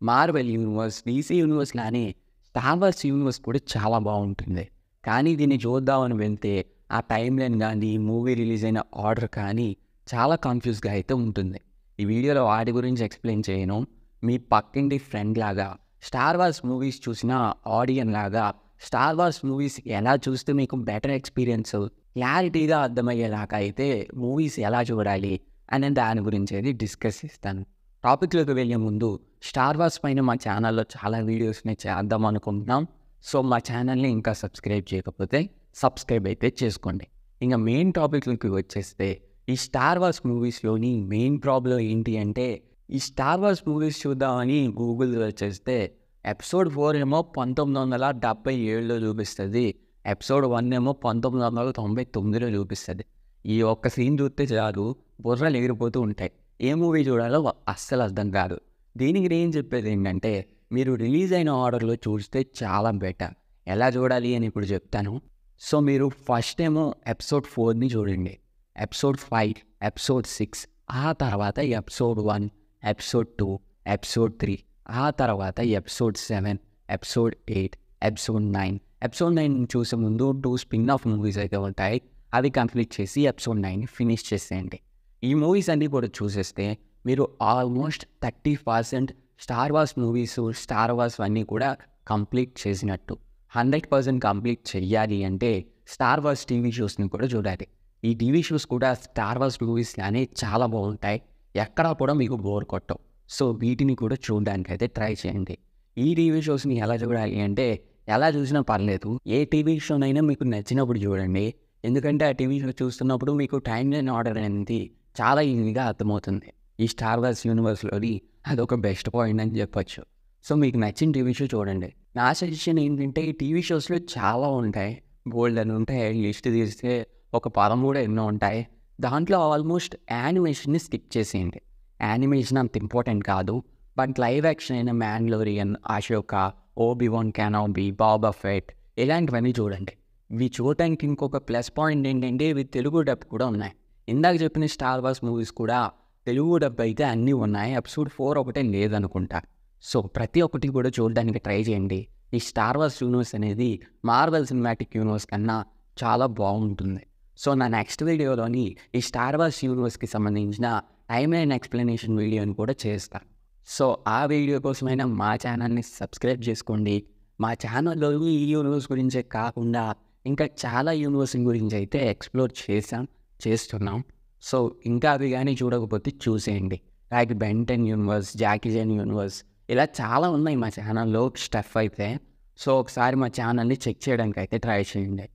Marvel universe, DC universe లానే star wars universe కూడా చాలా బాగుంటుంది. కానీ దీన్ని చూద్దామని వెళ్తే ఆ టైం లైన్ కానీ, మూవీ రిలీజ్ అయిన ఆర్డర్ కానీ చాలా కన్ఫ్యూజ్గా అయితే ఉంటుంది. ఈ వీడియోలో వాటి గురించి ఎక్స్ప్లెయిన్ చేయను. మీ పక్కింటి ఫ్రెండ్ లాగా, స్టార్ వార్స్ మూవీస్ చూసిన ఆడియన్ లాగా, స్టార్ వార్స్ మూవీస్ ఎలా చూస్తే మీకు బెటర్ ఎక్స్పీరియన్స్, క్లారిటీగా అర్థమయ్యేలాగా అయితే మూవీస్ ఎలా చూడాలి అనే దాని గురించి అయితే డిస్కస్ చేస్తాను. టాపిక్లోకి వెళ్ళే ముందు స్టార్ వార్స్ పైన మా ఛానల్లో చాలా వీడియోస్ని చేద్దాం అనుకుంటున్నాం. సో మా ఛానల్ని ఇంకా సబ్స్క్రైబ్ చేయకపోతే సబ్స్క్రైబ్ అయితే చేసుకోండి. ఇంకా మెయిన్ టాపిక్లోకి వచ్చేస్తే ఈ స్టార్ వార్స్ మూవీస్లోని మెయిన్ ప్రాబ్లం ఏంటి అంటే, ఈ స్టార్ వార్స్ మూవీస్ చూద్దామని గూగుల్ చేస్తే ఎపిసోడ్ 4 ఏమో 1977లో చూపిస్తుంది, ఎపిసోడ్ 1 ఏమో 1999లో చూపిస్తుంది. ఈ ఒక్క సీన్ చూస్తే చాలు బుర్రలు ఎగిరిపోతూ ఉంటాయి. ఏ మూవీ చూడాలో అస్సలు అర్థం కాదు. దీనికి నేను చెప్పేది ఏంటంటే, మీరు రిలీజ్ అయిన ఆర్డర్లో చూస్తే చాలా బెటర్. ఎలా చూడాలి అని ఇప్పుడు చెప్తాను. సో మీరు ఫస్ట్ ఏమో ఎపిసోడ్ 4ని చూడండి, ఎపిసోడ్ 5, ఎపిసోడ్ 6, ఆ తర్వాత ఎపిసోడ్ 1, ఎపిసోడ్ 2, ఎపిసోడ్ 3, ఆ తర్వాత ఎపిసోడ్ 7, ఎపిసోడ్ 8, ఎపిసోడ్ 9. ఎపిసోడ్ 9 చూసే ముందు 2 స్పిన్ ఆఫ్ మూవీస్ అయితే ఉంటాయి, అవి కంప్లీట్ చేసి ఎపిసోడ్ 9 ఫినిష్ చేసేయండి. ఈ మూవీస్ అన్నీ కూడా చూసేస్తే మీరు almost 30% star wars movies, star wars అన్నీ కూడా కంప్లీట్ చేసినట్టు. 100% కంప్లీట్ చెయ్యాలి అంటే స్టార్ వార్స్ టీవీ షోస్ని కూడా చూడాలి. ఈ టీవీ షోస్ కూడా స్టార్ వార్స్ మూవీస్ లానే చాలా బాగుంటాయి, ఎక్కడా కూడా మీకు బోర్ కొట్టవు. సో వీటిని కూడా చూడడానికి అయితే ట్రై చేయండి. ఈ టీవీ షోస్ని ఎలా చూడాలి అంటే, ఎలా చూసినా పర్లేదు, ఏ టీవీ షోనైనా మీకు నచ్చినప్పుడు చూడండి. ఎందుకంటే ఆ టీవీ షో చూస్తున్నప్పుడు మీకు టైం లైన్ ఆర్డర్ అనేది చాలా ఈజీగా అర్థమవుతుంది. ఈ స్టార్ వార్స్ యూనివర్స్లోని అదొక బెస్ట్ పాయింట్ అని చెప్పొచ్చు. సో మీకు నచ్చిన టీవీ షో చూడండి. నా సజెషన్ ఏంటంటే, ఈ టీవీ షోస్లో చాలా ఉంటాయి, బోల్డ్ అని ఉంటాయి. లిస్ట్ తీస్తే ఒక 13 ఎన్నో ఉంటాయి. దాంట్లో ఆల్మోస్ట్ యానిమేషన్ని స్కిప్ చేసేయండి. యానిమేషన్ అంత ఇంపార్టెంట్ కాదు, బట్ లైవ్ యాక్షన్ అయిన మ్యాండలోరియన్, అశోక, ఓబీ-వాన్ కెనోబీ, బాబా ఫెట్ ఇలాంటివన్నీ చూడండి. ఇవి చూడటానికి ఇంకొక ప్లస్ పాయింట్ ఏంటంటే, ఇవి తెలుగు డబ్ కూడా ఉన్నాయి. ఇందాక చెప్పిన స్టార్ వార్స్ మూవీస్ కూడా తెలుగు డబ్ అయితే అన్నీ ఉన్నాయి, ఎపిసోడ్ 4 ఒకటే లేదనుకుంటా. సో ప్రతి ఒక్కటి కూడా చూడడానికి ట్రై చేయండి. ఈ స్టార్ వార్స్ యూనివర్స్ అనేది మార్వెల్ సినిమాటిక్ యూనివర్స్ కన్నా చాలా బాగుంటుంది. సో నా నెక్స్ట్ వీడియోలోని ఈ స్టార్ వార్స్ యూనివర్స్కి సంబంధించిన టైమ్ లైన్ ఎక్స్ప్లెనేషన్ వీడియోని కూడా చేస్తాను. సో ఆ వీడియో కోసమైనా మా ఛానల్ని సబ్స్క్రైబ్ చేసుకోండి. మా ఛానల్లో ఈ యూనివర్స్ గురించే కాకుండా ఇంకా చాలా యూనివర్స్ గురించి అయితే ఎక్స్ప్లోర్ చేస్తున్నాం. సో ఇంకా అవి కానీ చూడకపోతే చూసేయండి. Like Ben 10 universe, Jackie Chan universe, ఇలా చాలా ఉన్నాయి మా ఛానల్లో స్టఫ్ అయితే. సో ఒకసారి మా ఛానల్ని చెక్ చేయడానికి అయితే ట్రై చేయండి.